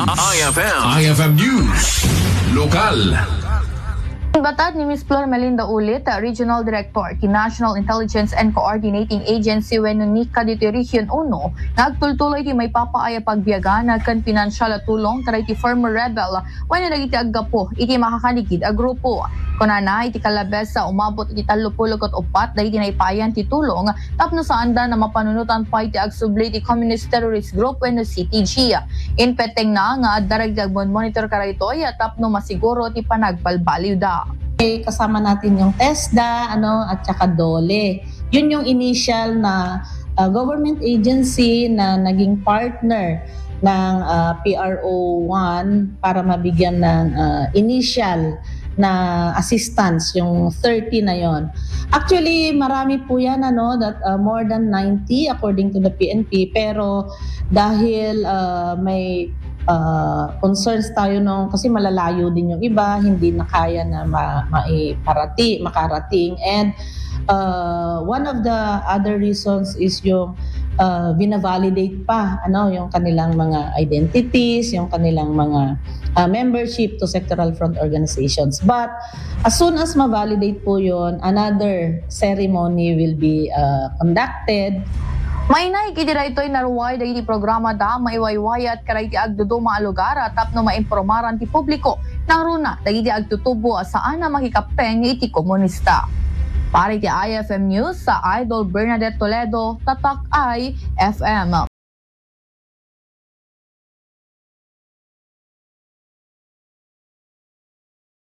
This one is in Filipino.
IFM News. Lokal. Batad ni Ms. Flor Melinda Ulit, Regional Director ti National Intelligence and Coordinating Agency wenno ni Cavite Region 1, nagtultuloy ti may papaaya pagbiyaga kan pinansyal at tulong taray ti former rebel wenno dagiti aggapo iti makakaligid a grupo. Kunana iti kalabes sa umabot iti 34 dagiti naipayan ti tulong tapno sa anda na mapanunutan pa iti agsubli ti Communist Terrorist Group wenno CTG. Inpeteng na nga daragdag monitor karaytoy tapno masiguro ti panagbalbaliw da. Kasama natin yung TESDA at saka DOLE. Yun yung initial na government agency na naging partner ng PRO1 para mabigyan ng initial na assistance, yung 30 na yon. Actually, marami po yan, that more than 90 according to the PNP, pero dahil may concerns tayo kasi malalayo din yung iba, hindi na kaya na makarating. And one of the other reasons is yung binavalidate pa yung kanilang mga identities, yung kanilang mga membership to sectoral front organizations. But as soon as ma-validate po yun, another ceremony will be conducted. May naikidira ito'y naruway dahil programa da maiwaywayat karay ti agdudo mga lugar at tapno maimpromaran ti publiko nang runa dahil ti agtutubo saan na makikapeng iti komunista. Para ti IFM News sa Idol Bernadette Toledo, Tatak IFM.